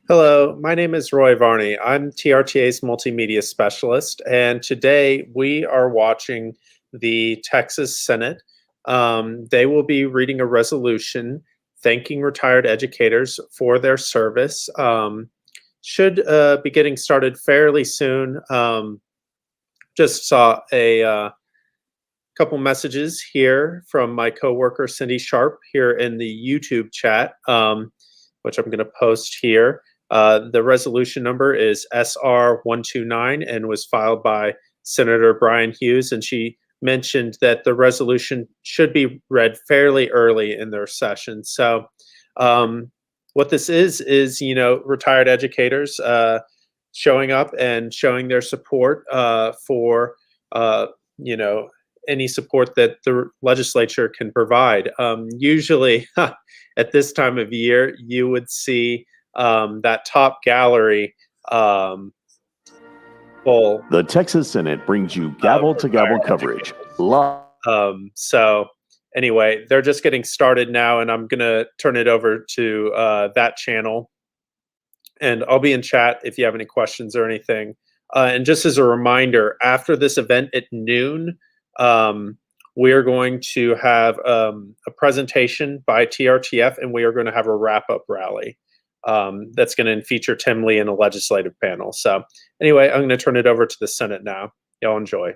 Hello, my name is Roy Varney. I'm TRTA's multimedia specialist, and today we are watching the Texas Senate. They will be reading a resolution thanking retired educators for their service. Should be getting started fairly soon. Just saw a couple messages here from my coworker Cindy Sharp here in the YouTube chat, which I'm going to post here. The resolution number is SR 129 and was filed by Senator Brian Hughes. And she mentioned that the resolution should be read fairly early in their session. So, what this is, retired educators showing up and showing their support for, you know, any support that the legislature can provide. Usually, at this time of year, you would see that top gallery full. The Texas Senate brings you gavel-to-gavel coverage. So anyway, they're just getting started now, and I'm going to turn it over to that channel. And I'll be in chat if you have any questions or anything. And just as a reminder, after this event at noon, we are going to have a presentation by TRTF, and we are going to have a wrap-up rally that's going to feature Tim Lee in a legislative panel. So anyway, I'm going to turn it over to the Senate now. Y'all enjoy.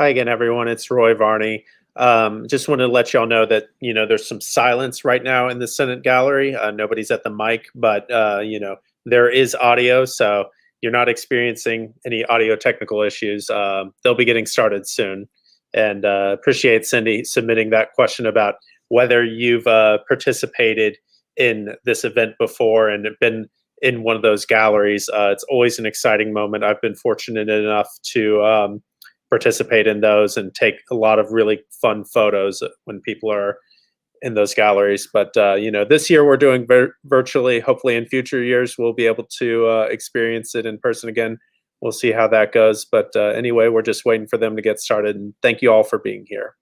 Hi again, everyone. It's Roy Varney. Just want to let y'all know that there's some silence right now in the Senate gallery. Nobody's at the mic, but there is audio, so you're not experiencing any audio technical issues. They'll be getting started soon, and appreciate Cindy submitting that question about whether you've participated in this event before and been in one of those galleries. It's always an exciting moment. I've been fortunate enough to participate in those and take a lot of really fun photos when people are in those galleries. But this year we're doing virtually. Hopefully, in future years we'll be able to experience it in person again. We'll see how that goes. But anyway, we're just waiting for them to get started. And thank you all for being here.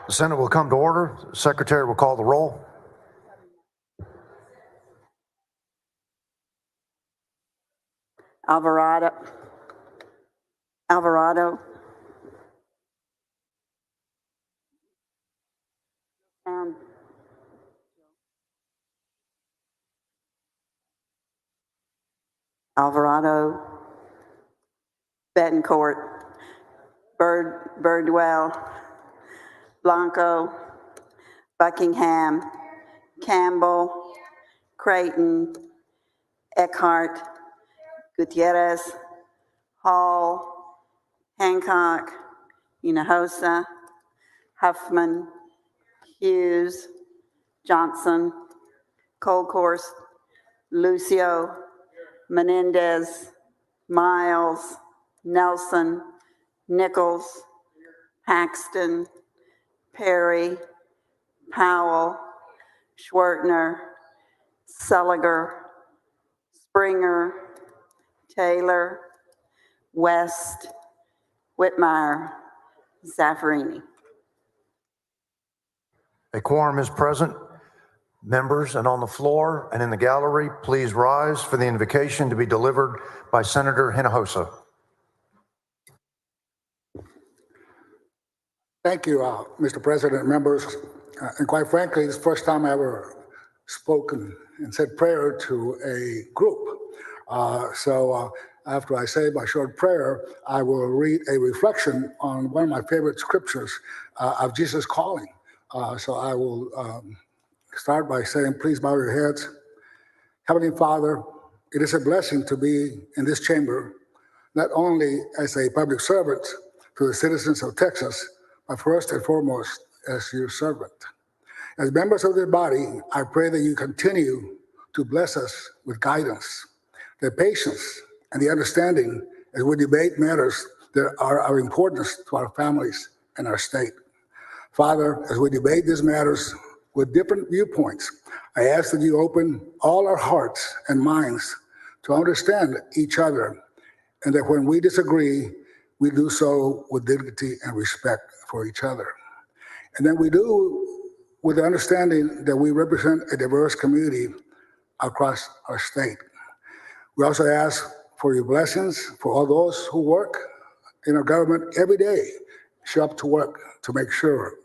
The Senate will come to order. The Secretary will call the roll. Alvarado. Alvarado. Betancourt. Birdwell. Blanco. Buckingham. Campbell. Creighton. Eckhardt. Gutierrez. Hall. Hancock. Hinojosa. Huffman. Hughes. Johnson. Kolkhorst. Lucio. Menendez. Miles. Nelson. Nichols. Paxton. Perry. Powell. Schwertner. Seliger. Springer. Taylor. West. Whitmire. Zaffirini. A quorum is present. Members and on the floor and in the gallery, please rise for the invocation to be delivered by Senator Hinojosa. Thank you, Mr. President, members. And quite frankly, it's the first time I ever spoken and said prayer to a group. So after I say my short prayer, I will read a reflection on one of my favorite scriptures of Jesus calling. So I will start by saying, please bow your heads. Heavenly Father, it is a blessing to be in this chamber, not only as a public servant to the citizens of Texas, but first and foremost as your servant. As members of this body, I pray that you continue to bless us with guidance, the patience, and the understanding as we debate matters that are of importance to our families and our state. Father, as we debate these matters with different viewpoints, I ask that you open all our hearts and minds to understand each other, and that when we disagree, we do so with dignity and respect for each other. And then we do with the understanding that we represent a diverse community across our state. We also ask for your blessings for all those who work in our government every day, show up to work to make sure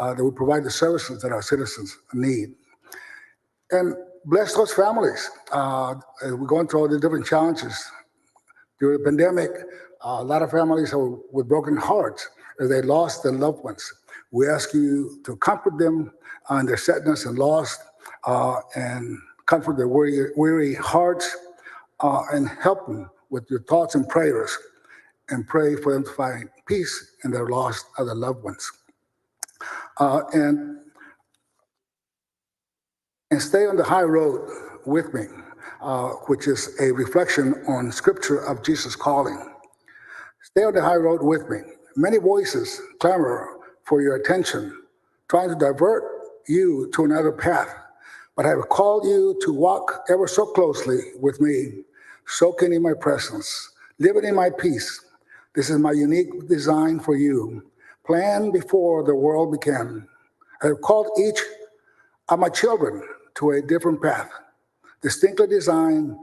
that we provide the services that our citizens need. And bless those families. We're going through all the different challenges. During the pandemic, a lot of families are with broken hearts as they lost their loved ones. We ask you to comfort them in their sadness and loss, and comfort their weary hearts, and help them with your thoughts and prayers, and pray for them to find peace in their loss of their loved ones. And stay on the high road with me, which is a reflection on scripture of Jesus calling. Stay on the high road with me. Many voices clamor for your attention, trying to divert you to another path, but I have called you to walk ever so closely with me, soaking in my presence, living in my peace. This is my unique design for you, planned before the world began. I have called each of my children to a different path, distinctly designed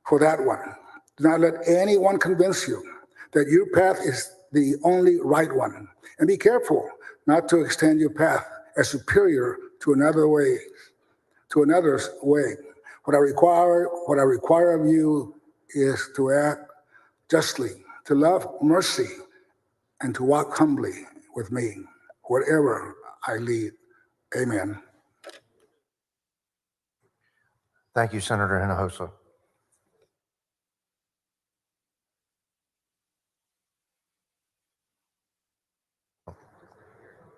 for that one. Do not let anyone convince you that your path is the only right one. And be careful not to extend your path as superior to another's way. What I require of you is to act justly, to love mercy, and to walk humbly with me, wherever I lead. Amen. Thank you, Senator Hinojosa.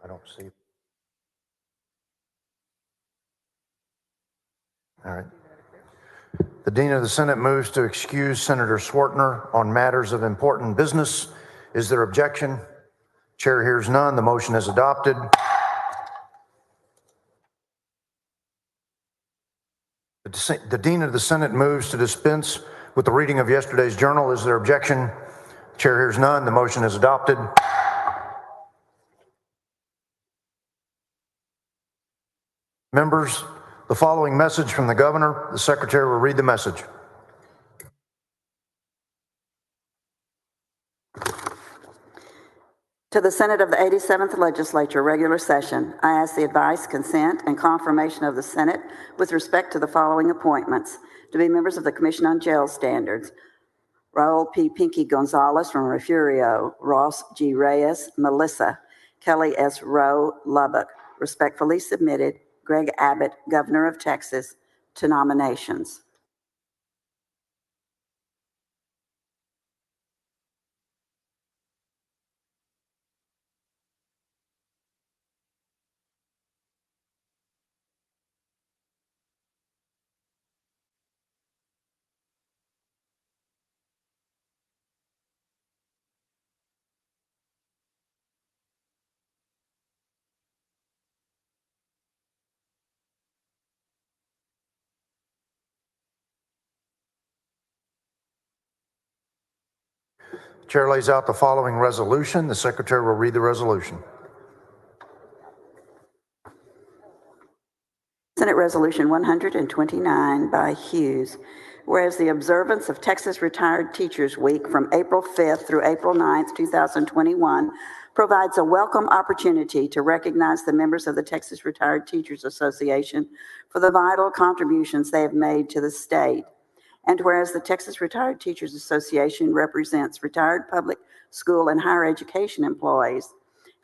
I don't see. All right. The Dean of the Senate moves to excuse Senator Schwertner on matters of important business. Is there objection? Chair hears none. The motion is adopted. The Dean of the Senate moves to dispense with the reading of yesterday's journal. Is there objection? Chair hears none. The motion is adopted. Members, the following message from the governor. The secretary will read the message. To the Senate of the 87th Legislature, regular session, I ask the advice, consent, and confirmation of the Senate with respect to the following appointments: to be members of the Commission on Jail Standards: Raul P. Pinky Gonzalez from Refugio, Ross G. Reyes, Melissa, Kelly S. Rowe, Lubbock. Respectfully submitted, Greg Abbott, Governor of Texas, to nominations. Chair lays out the following resolution. The secretary will read the resolution. Senate Resolution 129 by Hughes. Whereas the observance of Texas Retired Teachers Week from April 5th through April 9th, 2021 provides a welcome opportunity to recognize the members of the Texas Retired Teachers Association for the vital contributions they have made to the state. And whereas the Texas Retired Teachers Association represents retired public school and higher education employees,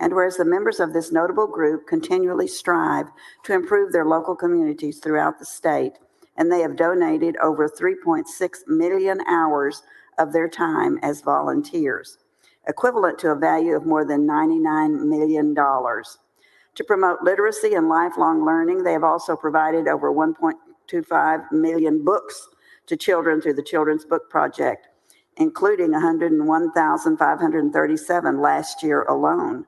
and whereas the members of this notable group continually strive to improve their local communities throughout the state, and they have donated over 3.6 million hours of their time as volunteers, equivalent to a value of more than $99 million. To promote literacy and lifelong learning, they have also provided over 1.25 million books to children through the Children's Book Project, including 101,537 last year alone.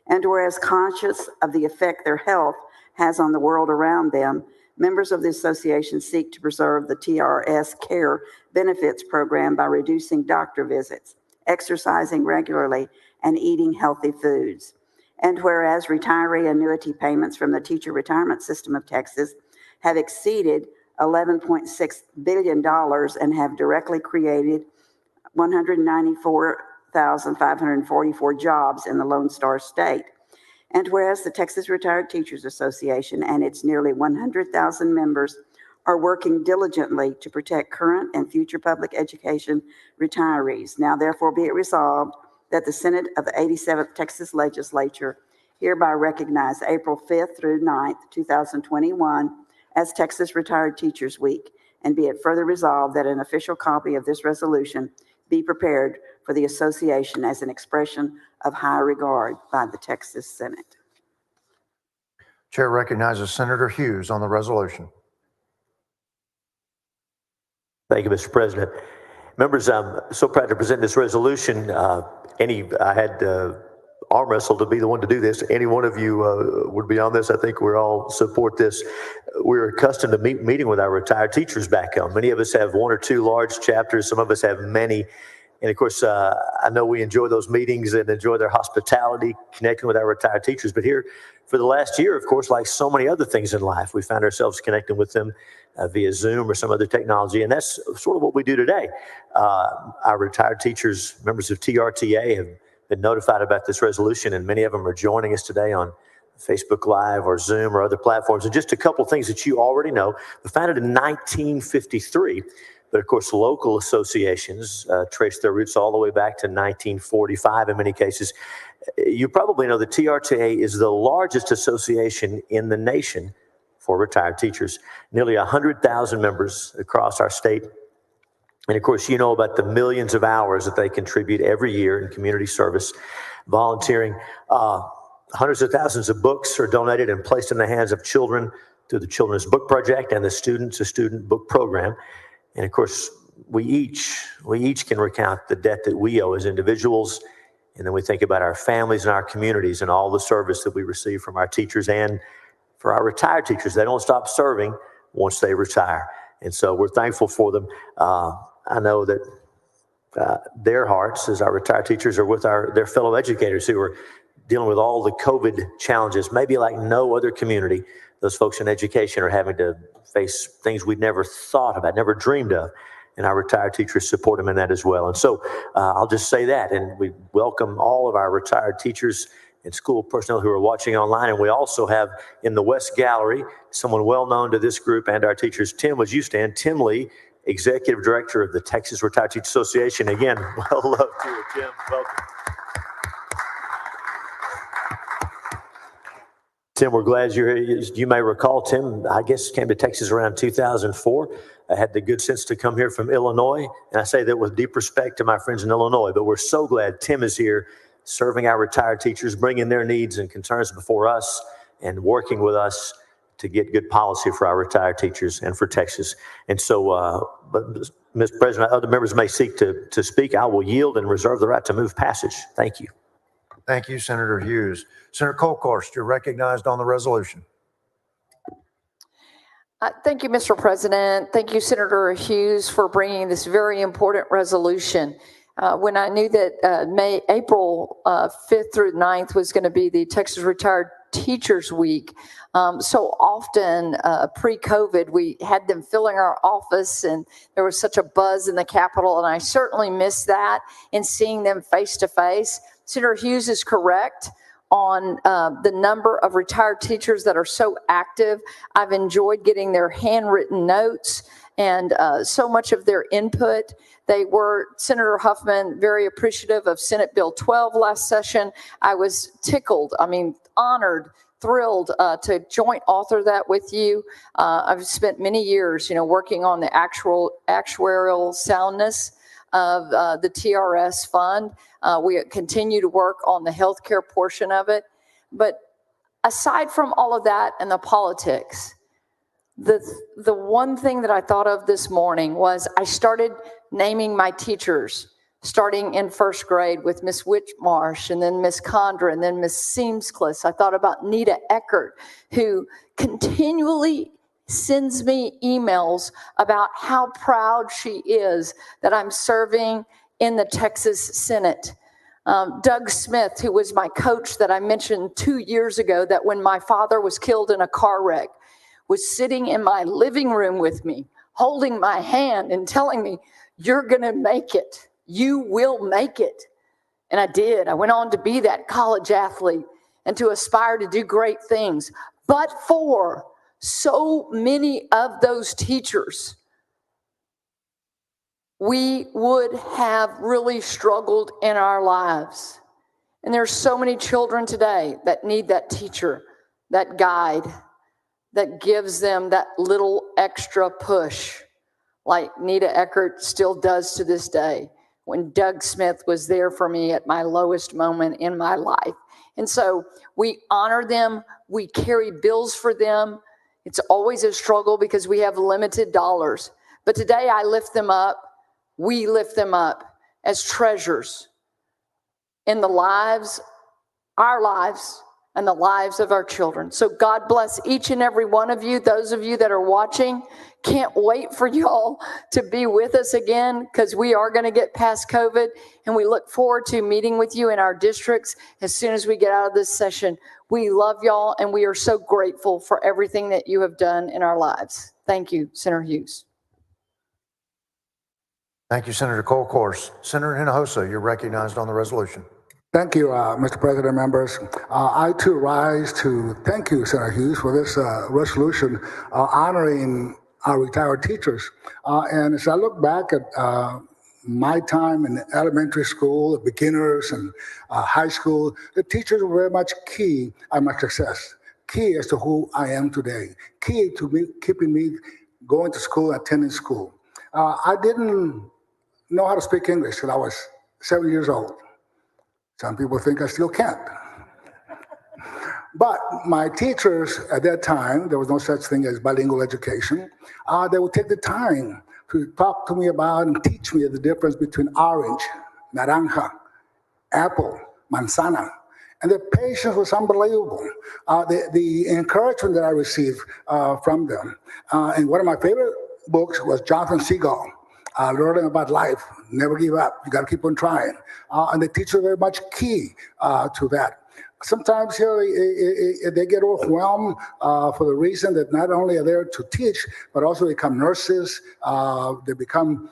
And whereas conscious of the effect their health has on the world around them, members of the association seek to preserve the TRS Care Benefits Program by reducing doctor visits, exercising regularly, and eating healthy foods. And whereas retiree annuity payments from the Teacher Retirement System of Texas have exceeded $11.6 billion and have directly created 194,544 jobs in the Lone Star State. And whereas the Texas Retired Teachers Association and its nearly 100,000 members are working diligently to protect current and future public education retirees, now therefore be it resolved that the Senate of the 87th Texas Legislature hereby recognize April 5th through 9th, 2021 as Texas Retired Teachers Week, and be it further resolved that an official copy of this resolution be prepared for the association as an expression of high regard by the Texas Senate. Chair recognizes Senator Hughes on the resolution. Thank you, Mr. President. Members, I'm so proud to present this resolution. I had arm wrestle to be the one to do this. Any one of you would be on this. I think we all support this. We're accustomed to meeting with our retired teachers back home. Many of us have one or two large chapters. Some of us have many. And of course, I know we enjoy those meetings and enjoy their hospitality, connecting with our retired teachers. But here, for the last year, of course, like so many other things in life, we found ourselves connecting with them via Zoom or some other technology. And that's sort of what we do today. Our retired teachers, members of TRTA, have been notified about this resolution, and many of them are joining us today on Facebook Live or Zoom or other platforms. And just a couple of things that you already know. We founded in 1953, but of course, local associations trace their roots all the way back to 1945 in many cases. You probably know that TRTA is the largest association in the nation for retired teachers. Nearly 100,000 members across our state. And of course, you know about the millions of hours that they contribute every year in community service, volunteering. Hundreds of thousands of books are donated and placed in the hands of children through the Children's Book Project and the Student Book Program. And of course, we each can recount the debt that we owe as individuals. And then we think about our families and our communities and all the service that we receive from our teachers and for our retired teachers. They don't stop serving once they retire. And so we're thankful for them. I know that their hearts, as our retired teachers, are with their fellow educators who are dealing with all the COVID challenges, maybe like no other community those folks in education are having to face things we'd never thought about, never dreamed of. And our retired teachers support them in that as well. And so I'll just say that. And we welcome all of our retired teachers and school personnel who are watching online. And we also have in the West Gallery someone well known to this group and our teachers. Tim, would you stand? Tim Lee, Executive Director of the Texas Retired Teachers Association. Again, well loved to you, Tim. Welcome. Tim, we're glad you're here. You may recall, Tim, I guess, came to Texas around 2004. I had the good sense to come here from Illinois. And I say that with deep respect to my friends in Illinois. But we're so glad Tim is here, serving our retired teachers, bringing their needs and concerns before us and working with us to get good policy for our retired teachers and for Texas. And so, but Mr. President, other members may seek to speak. I will yield and reserve the right to move passage. Thank you. Thank you, Senator Hughes. Senator Kolkhorst, you're recognized on the resolution. Thank you, Mr. President. Thank you, Senator Hughes, for bringing this very important resolution. When I knew that April 5th through 9th was going to be the Texas Retired Teachers Week, so often pre-COVID, we had them filling our office and there was such a buzz in the Capitol, and I certainly miss that and seeing them face to face. Senator Hughes is correct on the number of retired teachers that are so active. I've enjoyed getting their handwritten notes and so much of their input. They were, Senator Huffman, very appreciative of Senate Bill 12 last session. I was tickled, honored, thrilled to joint author that with you. I've spent many years, working on the actuarial soundness of the TRS fund. We continue to work on the healthcare portion of it. But aside from all of that and the politics, the one thing that I thought of this morning was I started naming my teachers, starting in first grade with Miss Whitmarsh and then Miss Condra and then Miss Seamscliss. I thought about Nita Eckhardt, who continually sends me emails about how proud she is that I'm serving in the Texas Senate. Doug Smith, who was my coach that I mentioned 2 years ago, that when my father was killed in a car wreck, was sitting in my living room with me, holding my hand and telling me, "You're going to make it. You will make it." And I did. I went on to be that college athlete and to aspire to do great things. But for so many of those teachers, we would have really struggled in our lives. And there's so many children today that need that teacher, that guide, that gives them that little extra push, like Nita Eckhardt still does to this day, when Doug Smith was there for me at my lowest moment in my life. And so we honor them, we carry bills for them. It's always a struggle because we have limited dollars. But today I lift them up, we lift them up as treasures in the lives, our lives, and the lives of our children. So God bless each and every one of you. Those of you that are watching, can't wait for y'all to be with us again, because we are going to get past COVID, and we look forward to meeting with you in our districts as soon as we get out of this session. We love y'all, and we are so grateful for everything that you have done in our lives. Thank you, Senator Hughes. Thank you, Senator Kolkhorst. Senator Hinojosa, you're recognized on the resolution. Thank you, Mr. President, members. I too rise to thank you, Senator Hughes, for this resolution honoring our retired teachers. And as I look back at my time in elementary school, the beginners and high school, the teachers were very much key at my success, key as to who I am today, key to me, keeping me going to school, attending school. I didn't know how to speak English till I was 7 years old. Some people think I still can't. But my teachers at that time, there was no such thing as bilingual education. They would take the time to talk to me about and teach me the difference between orange, naranja, apple, manzana. And their patience was unbelievable. The encouragement that I received from them. And one of my favorite books was Jonathan Seagull. Learning about life, never give up. You got to keep on trying. And the teachers are very much key to that. sometimes they get overwhelmed for the reason that not only are they there to teach, but also become nurses. They become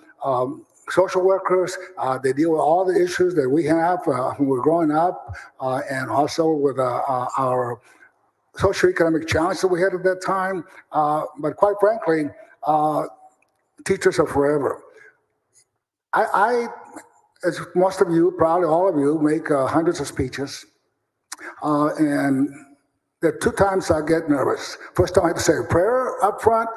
social workers. They deal with all the issues that we have when we're growing up, and also with our socioeconomic challenge that we had at that time. But quite frankly, teachers are forever. I, as most of you, probably all of you, make hundreds of speeches. And there are two times I get nervous. First time I have to say a prayer up front,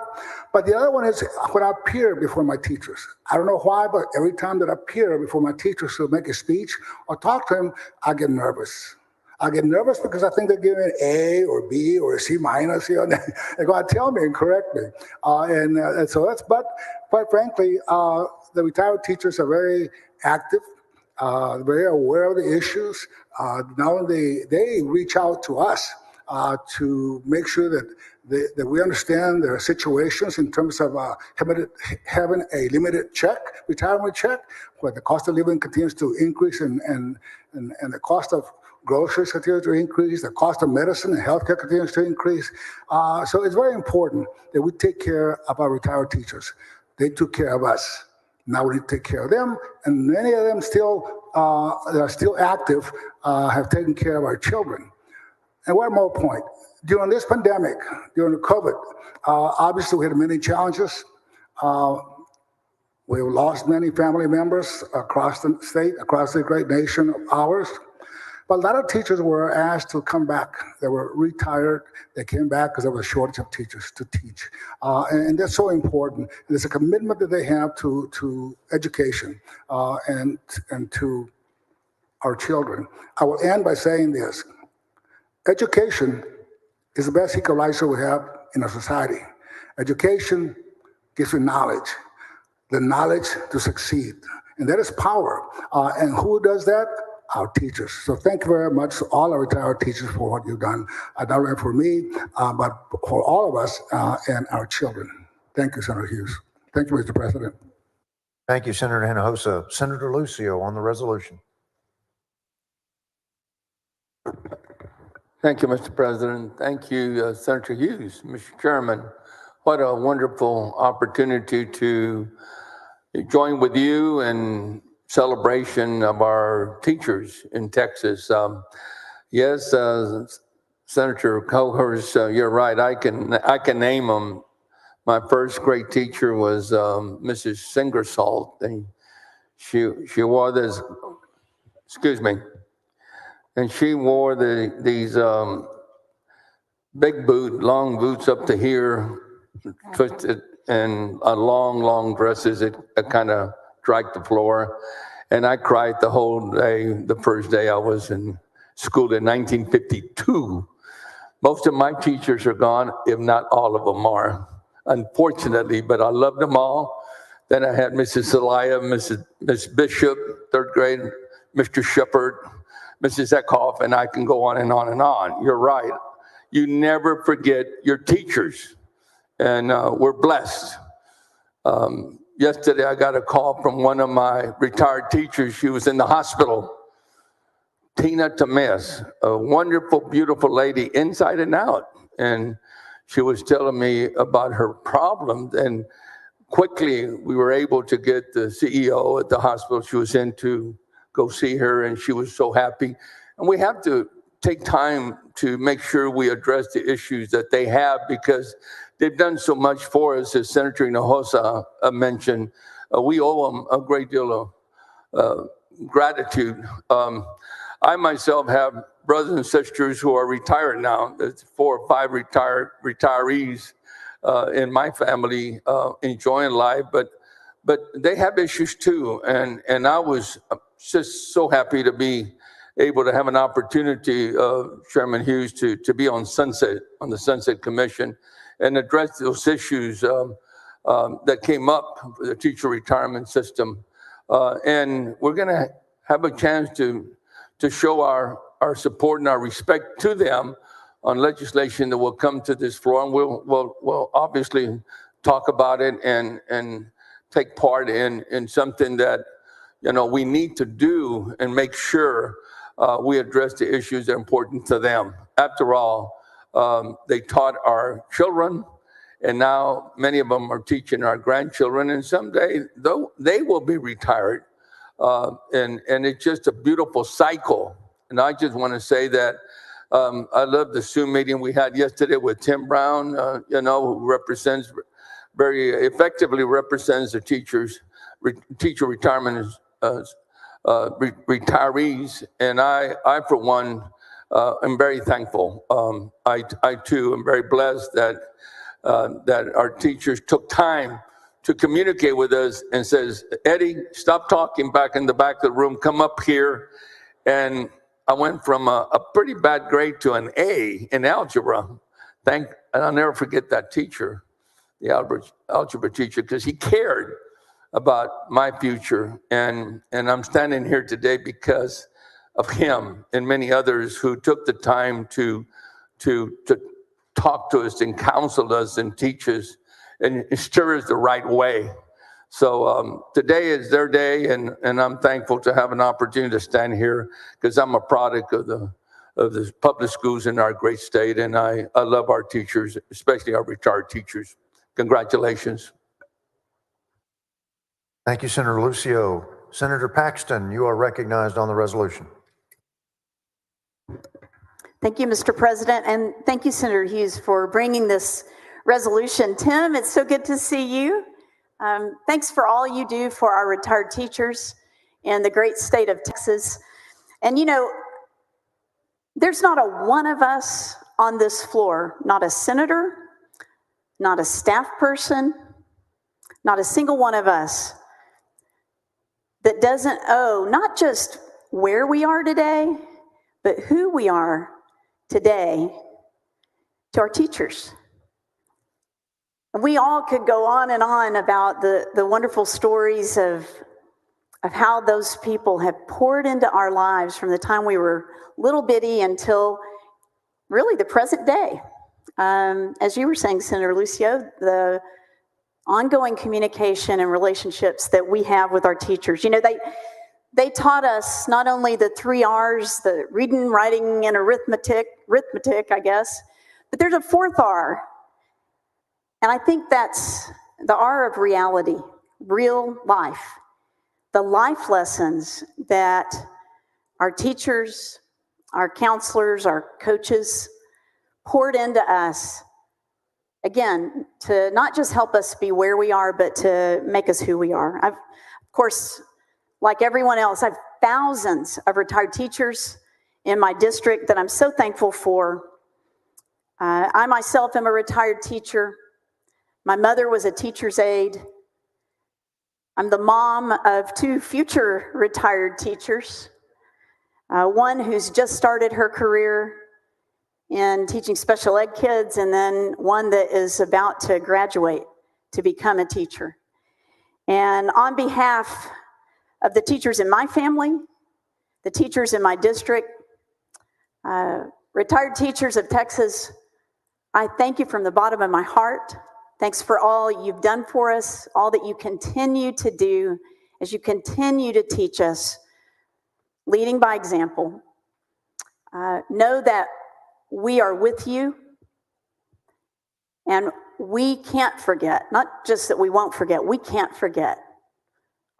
but the other one is when I appear before my teachers. I don't know why, but every time that I appear before my teachers to make a speech or talk to them, I get nervous. I get nervous because I think they're giving an A or B or a C minus here. And they're going to tell me and correct me. And so that's, but quite frankly, the retired teachers are very active, very aware of the issues. Not only they reach out to us to make sure that we understand their situations in terms of having a limited retirement check, where the cost of living continues to increase and the cost of groceries continues to increase, the cost of medicine and healthcare continues to increase. So it's very important that we take care of our retired teachers. They took care of us. Now we need to take care of them, and many of them still that are still active have taken care of our children. And one more point. During this pandemic, during the COVID, obviously we had many challenges. We've lost many family members across the state, across the great nation of ours. But a lot of teachers were asked to come back. They were retired. They came back because there was a shortage of teachers to teach. And that's so important. And it's a commitment that they have to education and to our children. I will end by saying this. Education is the best equalizer we have in our society. Education gives you knowledge, the knowledge to succeed. And that is power. And who does that? Our teachers. So thank you very much to all our retired teachers for what you've done, not only for me, but for all of us and our children. Thank you, Senator Hughes. Thank you, Mr. President. Thank you, Senator Hinojosa. Senator Lucio on the resolution. Thank you, Mr. President. Thank you, Senator Hughes. Mr. Chairman, what a wonderful opportunity to join with you in celebration of our teachers in Texas. Yes, Senator Kolkhorst, you're right. I can name them. My first great teacher was Mrs. Singersalt, and she wore this. Excuse me. And she wore these big long boots up to here, twisted, and long dresses that kind of dragged the floor. And I cried the whole day, the first day I was in school in 1952. Most of my teachers are gone, if not all of them are, unfortunately, but I loved them all. Then I had Mrs. Zelaya, Miss Bishop, third grade, Mr. Shepard, Mrs. Eckhardt, and I can go on and on and on. You're right. You never forget your teachers, and we're blessed. Yesterday, I got a call from one of my retired teachers. She was in the hospital, Tina Tamez, a wonderful, beautiful lady inside and out. And she was telling me about her problems, and quickly we were able to get the CEO at the hospital she was in to go see her, and she was so happy. And we have to take time to make sure we address the issues that they have, because they've done so much for us, as Senator Hinojosa mentioned. We owe them a great deal of gratitude. I myself have brothers and sisters who are retired now. There's 4 or 5 retirees in my family enjoying life, but they have issues too. And I was just so happy to be able to have an opportunity, Chairman Hughes, to be on the Sunset Commission and address those issues that came up with the teacher retirement system. And we're going to have a chance to show our support and our respect to them on legislation that will come to this floor. And we'll obviously talk about it and take part in something that we need to do and make sure we address the issues that are important to them. After all, they taught our children, and now many of them are teaching our grandchildren, and someday though they will be retired. And it's just a beautiful cycle. And I just want to say that I love the Zoom meeting we had yesterday with Tim Brown, who very effectively represents the teacher retirement retirees. And I for one, am very thankful. I too am very blessed that our teachers took time to communicate with us and says, Eddie, stop talking back in the back of the room, come up here. And I went from a pretty bad grade to an A in algebra. And I'll never forget that teacher, the algebra teacher, because he cared about my future. And I'm standing here today because of him and many others who took the time to talk to us and counsel us and teach us and steer us the right way. So today is their day, and I'm thankful to have an opportunity to stand here because I'm a product of the public schools in our great state, and I love our teachers, especially our retired teachers. Congratulations. Thank you, Senator Lucio. Senator Paxton, you are recognized on the resolution. Thank you, Mr. President, and thank you, Senator Hughes, for bringing this resolution. Tim, it's so good to see you. Thanks for all you do for our retired teachers in the great state of Texas. And there's not a one of us on this floor, not a senator, not a staff person, not a single one of us that doesn't owe not just where we are today, but who we are today to our teachers. And we all could go on and on about the wonderful stories of how those people have poured into our lives from the time we were little bitty until really the present day. As you were saying, Senator Lucio, the ongoing communication and relationships that we have with our teachers. They taught us not only the 3 R's, the reading, writing, and arithmetic, I guess, but there's a 4th R. And I think that's the R of reality, real life. The life lessons that our teachers, our counselors, our coaches poured into us, again, to not just help us be where we are, but to make us who we are. Of course, like everyone else, I have thousands of retired teachers in my district that I'm so thankful for. I myself am a retired teacher. My mother was a teacher's aide. I'm the mom of 2 future retired teachers, one who's just started her career in teaching special ed kids, and then one that is about to graduate to become a teacher. And on behalf of the teachers in my family, the teachers in my district, retired teachers of Texas, I thank you from the bottom of my heart. Thanks for all you've done for us, all that you continue to do as you continue to teach us, leading by example. Know that we are with you, and we can't forget, not just that we won't forget, we can't forget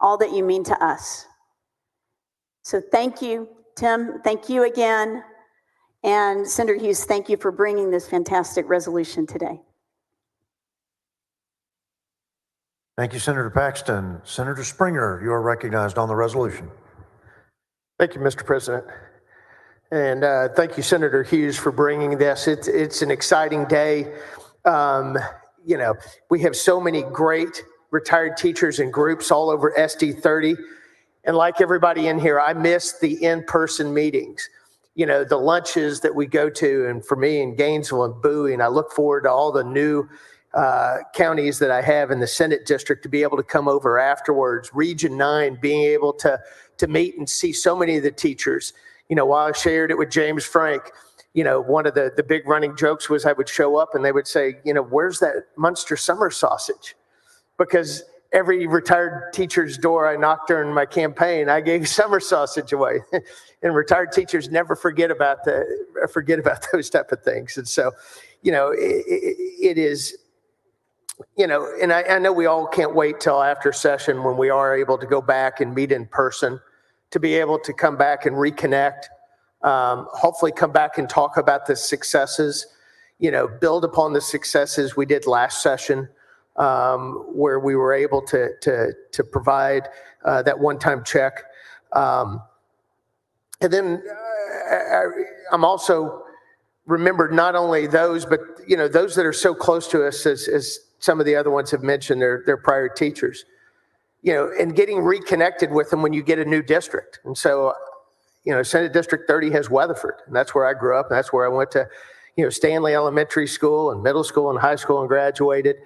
all that you mean to us. So thank you, Tim, thank you again, and Senator Hughes, thank you for bringing this fantastic resolution today. Thank you, Senator Paxton. Senator Springer, you are recognized on the resolution. Thank you, Mr. President. And thank you, Senator Hughes, for bringing this. It's an exciting day. We have so many great retired teachers and groups all over SD 30. And like everybody in here, I miss the in-person meetings, the lunches that we go to. And for me in Gainesville and Bowie, and I look forward to all the new counties that I have in the Senate district to be able to come over afterwards. Region 9, being able to meet and see so many of the teachers. While I shared it with James Frank, one of the big running jokes was I would show up and they would say, where's that Munster summer sausage? Because every retired teacher's door I knocked during my campaign, I gave summer sausage away. And retired teachers never forget about those type of things. And so, it is, and I know we all can't wait till after session when we are able to go back and meet in person, to be able to come back and reconnect, hopefully come back and talk about the successes, build upon the successes we did last session, where we were able to provide that one-time check. And then I'm also remembered not only those, but those that are so close to us, as some of the other ones have mentioned, their prior teachers, and getting reconnected with them when you get a new district. And so, Senate District 30 has Weatherford, and that's where I grew up. And that's where I went to, Stanley Elementary School and middle school and high school and graduated.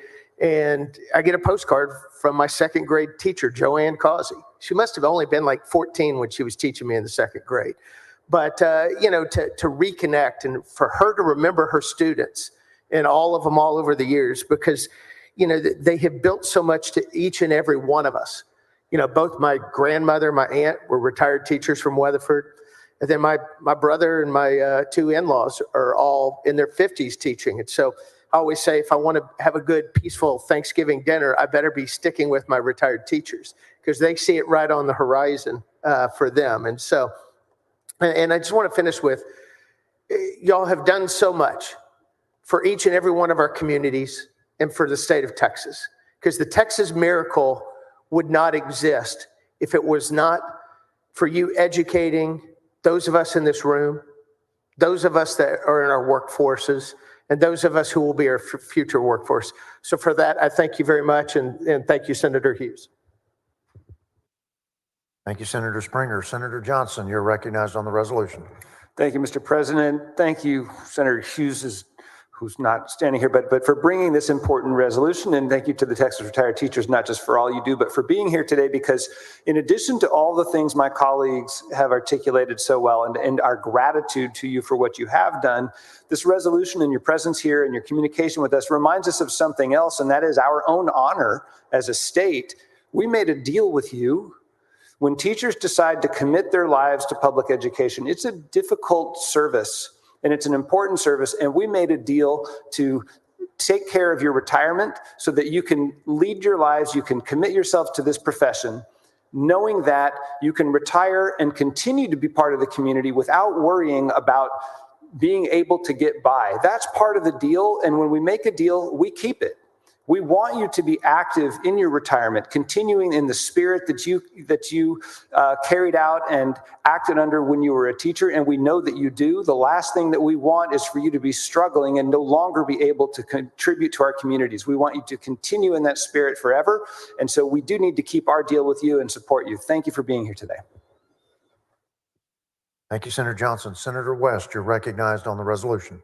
And I get a postcard from my second grade teacher, Joanne Causey. She must have only been like 14 when she was teaching me in the second grade. But, to reconnect and for her to remember her students and all of them all over the years, because, they have built so much to each and every one of us. Both my grandmother, my aunt were retired teachers from Weatherford. And then my brother and my two in-laws are all in their 50s teaching. And so I always say, if I want to have a good, peaceful Thanksgiving dinner, I better be sticking with my retired teachers, because they see it right on the horizon for them. And so, and I just want to finish with, y'all have done so much for each and every one of our communities and for the state of Texas, because the Texas miracle would not exist if it was not for you educating those of us in this room, those of us that are in our workforces, and those of us who will be our future workforce. So for that, I thank you very much, and thank you, Senator Hughes. Thank you, Senator Springer. Senator Johnson, you're recognized on the resolution. Thank you, Mr. President. Thank you, Senator Hughes, who's not standing here, but for bringing this important resolution. And thank you to the Texas retired teachers, not just for all you do, but for being here today, because in addition to all the things my colleagues have articulated so well, and our gratitude to you for what you have done, this resolution and your presence here and your communication with us reminds us of something else, and that is our own honor as a state. We made a deal with you. When teachers decide to commit their lives to public education, it's a difficult service. And it's an important service, and we made a deal to take care of your retirement so that you can lead your lives, you can commit yourself to this profession, knowing that you can retire and continue to be part of the community without worrying about being able to get by. That's part of the deal, and when we make a deal, we keep it. We want you to be active in your retirement, continuing in the spirit that you carried out and acted under when you were a teacher, and we know that you do. The last thing that we want is for you to be struggling and no longer be able to contribute to our communities. We want you to continue in that spirit forever, and so we do need to keep our deal with you and support you. Thank you for being here today. Thank you, Senator Johnson. Senator West, you're recognized on the resolution.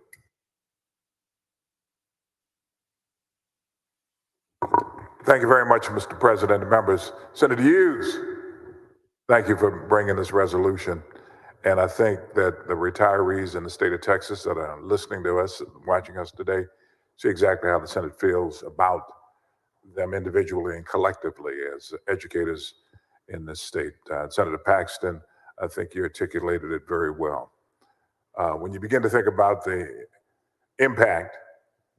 Thank you very much, Mr. President and members. Senator Hughes, thank you for bringing this resolution. And I think that the retirees in the state of Texas that are listening to us, watching us today, see exactly how the Senate feels about them individually and collectively as educators in this state. Senator Paxton, I think you articulated it very well. When you begin to think about the impact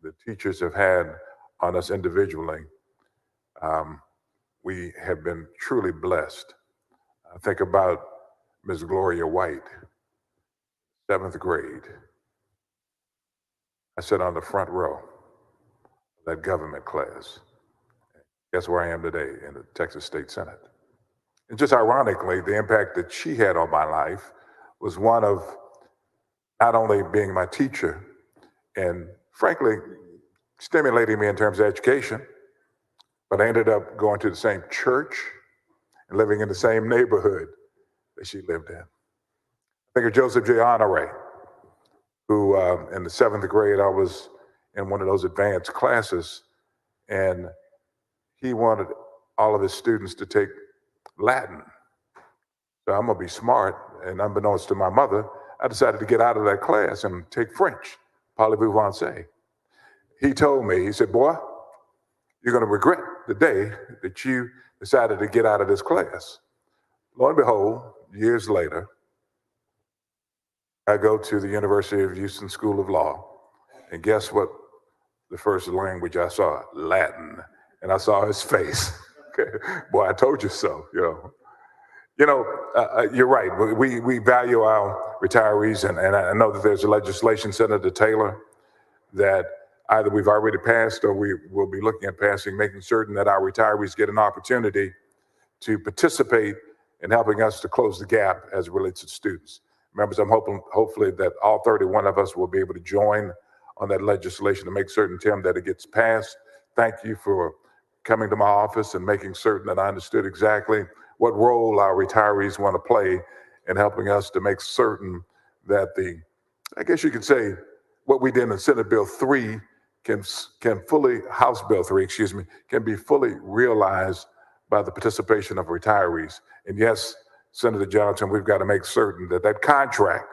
the teachers have had on us individually, we have been truly blessed. Think about Ms. Gloria White, 7th grade. I sat on the front row of that government class. Guess where I am today? In the Texas State Senate. And just ironically, the impact that she had on my life was one of not only being my teacher and frankly, stimulating me in terms of education, but I ended up going to the same church and living in the same neighborhood that she lived in. Think of Joseph J. Honore, who in the 7th grade, I was in one of those advanced classes, and he wanted all of his students to take Latin. So I'm gonna be smart, and unbeknownst to my mother, I decided to get out of that class and take French, parlez-vous français. He told me, he said, boy, You're going to regret the day that you decided to get out of this class. Lo and behold, years later, I go to the University of Houston School of Law, and guess what? The first language I saw, Latin, and I saw his face. Okay. Boy, I told you so. You're right. We value our retirees, and I know that there's a legislation, Senator Taylor, that either we've already passed or we will be looking at passing, making certain that our retirees get an opportunity to participate in helping us to close the gap as it relates to students. Members, I'm hopefully that all 31 of us will be able to join on that legislation to make certain, Tim, that it gets passed. Thank you for coming to my office and making certain that I understood exactly what role our retirees want to play in helping us to make certain that I guess you could say, what we did in Senate Bill 3 House Bill 3, can be fully realized by the participation of retirees. And yes, Senator Johnson, we've got to make certain that contract,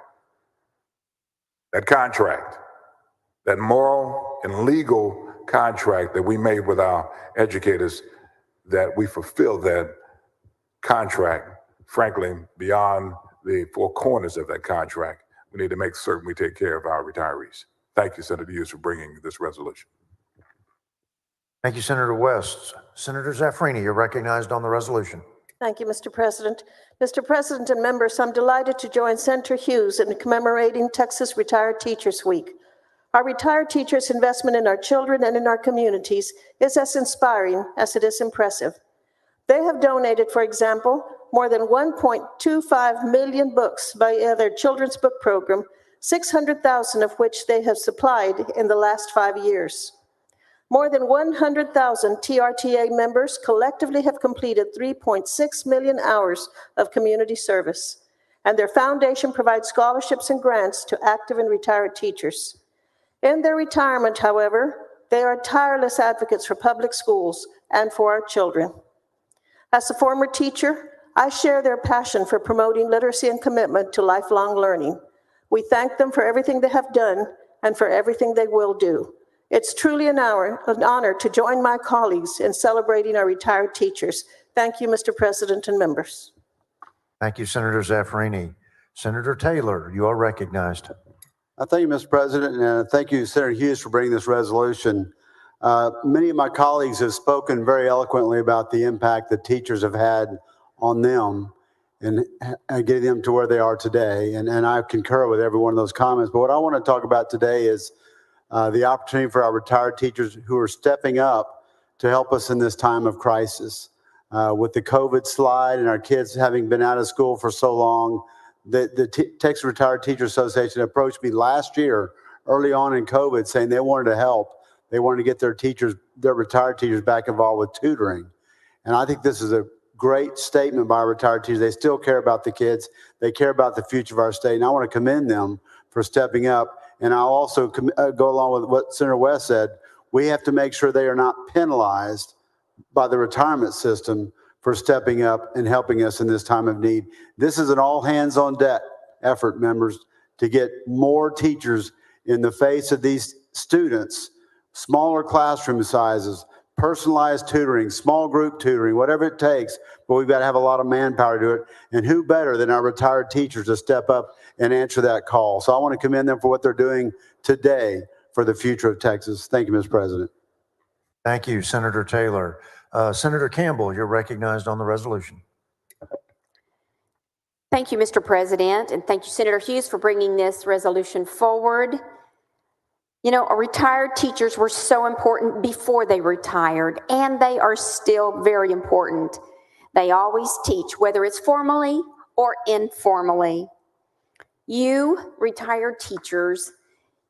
that moral and legal contract that we made with our educators, that we fulfill that contract, frankly, beyond the four corners of that contract. We need to make certain we take care of our retirees. Thank you, Senator Hughes, for bringing this resolution. Thank you, Senator West. Senator Zaffirini, you're recognized on the resolution. Thank you, Mr. President. Mr. President and members, I'm delighted to join Senator Hughes in commemorating Texas Retired Teachers Week. Our retired teachers' investment in our children and in our communities is as inspiring as it is impressive. They have donated, for example, more than 1.25 million books via their children's book program, 600,000 of which they have supplied in the last 5 years. More than 100,000 TRTA members collectively have completed 3.6 million hours of community service, and their foundation provides scholarships and grants to active and retired teachers. In their retirement, however, they are tireless advocates for public schools and for our children. As a former teacher, I share their passion for promoting literacy and commitment to lifelong learning. We thank them for everything they have done and for everything they will do. It's truly an honor to join my colleagues in celebrating our retired teachers. Thank you, Mr. President and members. Thank you, Senator Zaffirini. Senator Taylor, you are recognized. Thank you, Mr. President, and thank you, Senator Hughes, for bringing this resolution. Many of my colleagues have spoken very eloquently about the impact that teachers have had on them and getting them to where they are today, and I concur with every one of those comments. But what I want to talk about today is the opportunity for our retired teachers who are stepping up to help us in this time of crisis. With the COVID slide and our kids having been out of school for so long, the Texas Retired Teachers Association approached me last year, early on in COVID, saying they wanted to help. They wanted to get their retired teachers back involved with tutoring. And I think this is a great statement by our retired teachers. They still care about the kids. They care about the future of our state. And I want to commend them for stepping up. And I'll also go along with what Senator West said. We have to make sure they are not penalized by the retirement system for stepping up and helping us in this time of need. This is an all hands on deck effort, members, to get more teachers in the face of these students, smaller classroom sizes, personalized tutoring, small group tutoring, whatever it takes, but we've got to have a lot of manpower to do it. And who better than our retired teachers to step up and answer that call? So I want to commend them for what they're doing today for the future of Texas. Thank you, Mr. President. Thank you, Senator Taylor. Senator Campbell, you're recognized on the resolution. Thank you, Mr. President, and thank you, Senator Hughes, for bringing this resolution forward. You know, retired teachers were so important before they retired, and they are still very important. They always teach, whether it's formally or informally. You, retired teachers,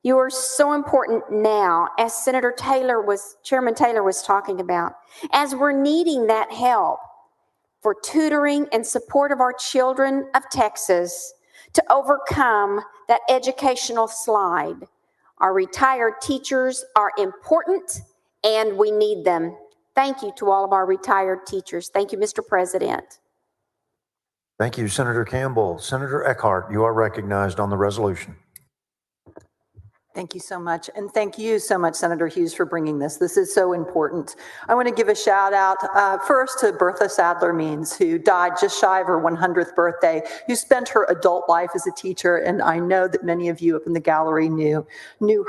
you are so important now, as Chairman Taylor was talking about, as we're needing that help for tutoring and support of our children of Texas to overcome that educational slide. Our retired teachers are important and we need them. Thank you to all of our retired teachers. Thank you, Mr. President. Thank you, Senator Campbell. Senator Eckhardt, you are recognized on the resolution. Thank you so much. And thank you so much, Senator Hughes, for bringing this. This is so important. I want to give a shout out first to Bertha Sadler Means, who died just shy of her 100th birthday, who spent her adult life as a teacher. And I know that many of you up in the gallery knew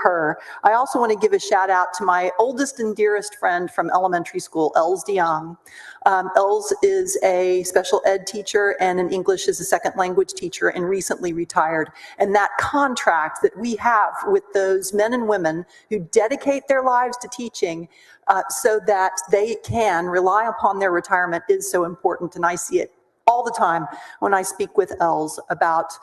her. I also want to give a shout out to my oldest and dearest friend from elementary school, Els DeYoung. Els is a special ed teacher and an English as a second language teacher and recently retired. And that contract that we have with those men and women who dedicate their lives to teaching so that they can rely upon their retirement is so important. And I see it all the time when I speak with Els about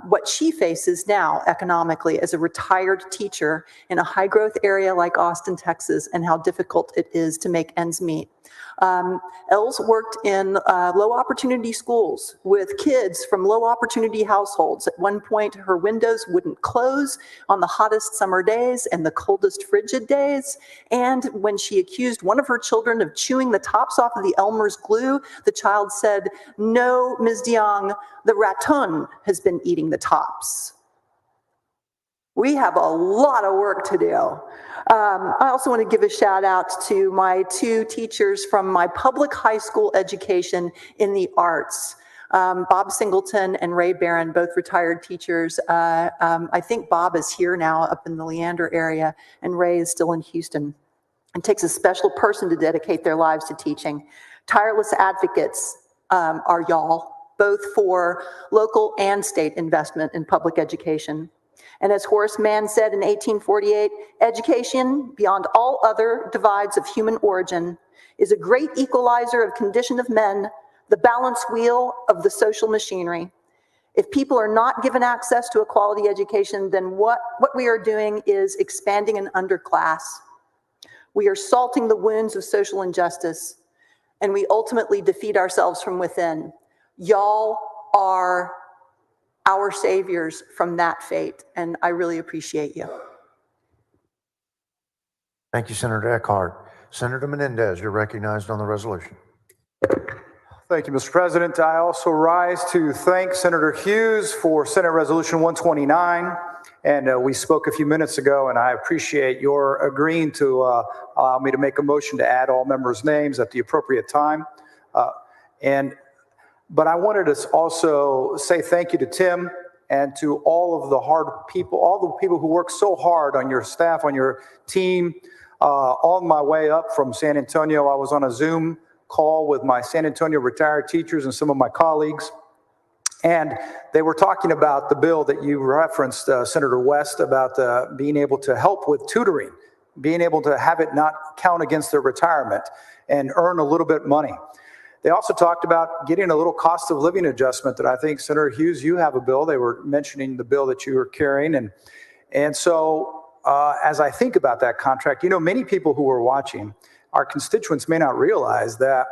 what she faces now economically as a retired teacher in a high growth area like Austin, Texas, and how difficult it is to make ends meet. Els worked in low opportunity schools with kids from low opportunity households. At one point, her windows wouldn't close on the hottest summer days and the coldest frigid days. And when she accused one of her children of chewing the tops off of the Elmer's glue, the child said, "No, Ms. DeYoung, the raton has been eating the tops." We have a lot of work to do. I also want to give a shout out to my two teachers from my public high school education in the arts. Bob Singleton and Ray Barron, both retired teachers. I think Bob is here now up in the Leander area, and Ray is still in Houston. It takes a special person to dedicate their lives to teaching. Tireless advocates are y'all, both for local and state investment in public education. And as Horace Mann said in 1848, education, beyond all other divides of human origin, is a great equalizer of condition of men, the balance wheel of the social machinery. If people are not given access to a quality education, then what we are doing is expanding an underclass. We are salting the wounds of social injustice, and we ultimately defeat ourselves from within. Y'all are our saviors from that fate, and I really appreciate you. Thank you, Senator Eckhardt. Senator Menendez, you're recognized on the resolution. Thank you, Mr. President. I also rise to thank Senator Hughes for Senate Resolution 129. And we spoke a few minutes ago, and I appreciate your agreeing to allow me to make a motion to add all members' names at the appropriate time. But I wanted to also say thank you to Tim and to all of the hard people, all the people who work so hard on your staff, on your team. On my way up from San Antonio, I was on a Zoom call with my San Antonio retired teachers and some of my colleagues. And they were talking about the bill that you referenced, Senator West, about being able to help with tutoring, being able to have it not count against their retirement and earn a little bit money. They also talked about getting a little cost of living adjustment that I think, Senator Hughes, you have a bill. They were mentioning the bill that you were carrying. And so as I think about that contract, you know, many people who are watching, our constituents may not realize that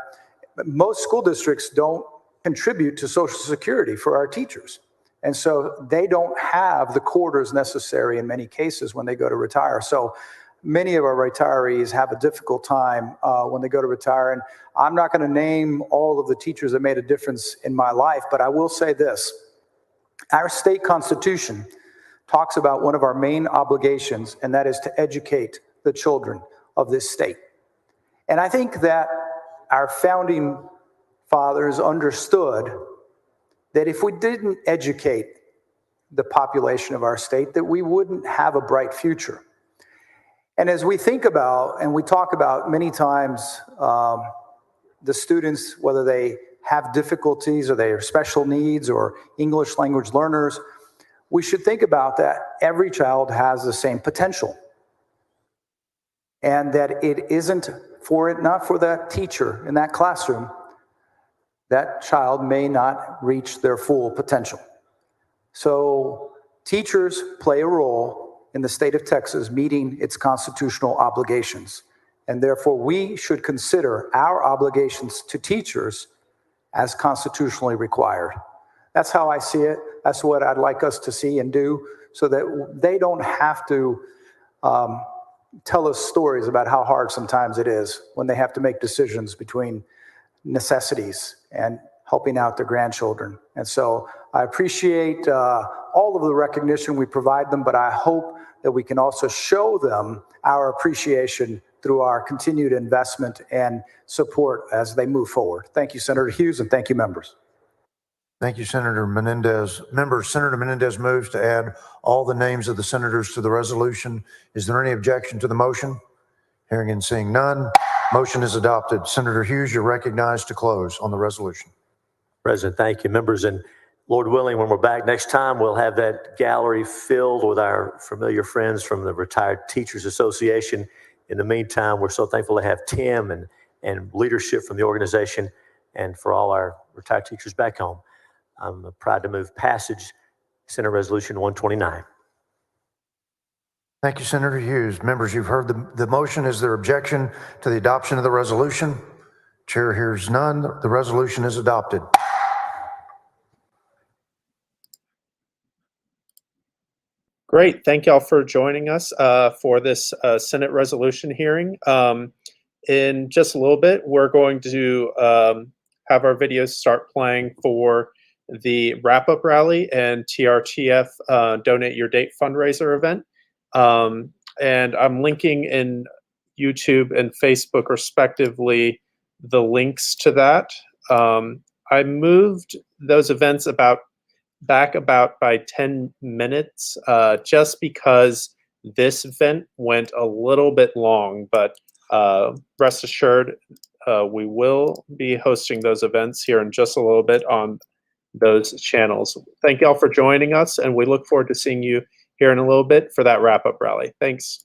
most school districts don't contribute to Social Security for our teachers. And so they don't have the quarters necessary in many cases when they go to retire. So many of our retirees have a difficult time when they go to retire. And I'm not going to name all of the teachers that made a difference in my life, but I will say this. Our state constitution talks about one of our main obligations, and that is to educate the children of this state. And I think that our founding fathers understood that if we didn't educate the population of our state, that we wouldn't have a bright future. And as we think about, and we talk about many times, the students, whether they have difficulties or they are special needs or English language learners, we should think about that every child has the same potential. And that it isn't not for that teacher in that classroom, that child may not reach their full potential. So teachers play a role in the state of Texas meeting its constitutional obligations. And therefore, we should consider our obligations to teachers as constitutionally required. That's how I see it. That's what I'd like us to see and do, so that they don't have to tell us stories about how hard sometimes it is when they have to make decisions between necessities and helping out their grandchildren. And so I appreciate all of the recognition we provide them, but I hope that we can also show them our appreciation through our continued investment and support as they move forward. Thank you, Senator Hughes, and thank you, members. Thank you, Senator Menendez. Members, Senator Menendez moves to add all the names of the senators to the resolution. Is there any objection to the motion? Hearing and seeing none, motion is adopted. Senator Hughes, you're recognized to close on the resolution. President, thank you. Members, and Lord willing, when we're back next time, we'll have that gallery filled with our familiar friends from the Retired Teachers Association. In the meantime, we're so thankful to have Tim and leadership from the organization and for all our retired teachers back home. I'm proud to move passage Senate Resolution 129. Thank you, Senator Hughes. Members, you've heard the motion. Is there objection to the adoption of the resolution? Chair hears none. The resolution is adopted. Great. Thank y'all for joining us for this Senate resolution hearing. In just a little bit, we're going to have our videos start playing for the wrap-up rally and TRTF Donate Your Date fundraiser event. And I'm linking in YouTube and Facebook respectively the links to that. I moved those events back about by 10 minutes just because this event went a little bit long, but rest assured we will be hosting those events here in just a little bit on those channels. Thank y'all for joining us, and we look forward to seeing you here in a little bit for that wrap-up rally. Thanks.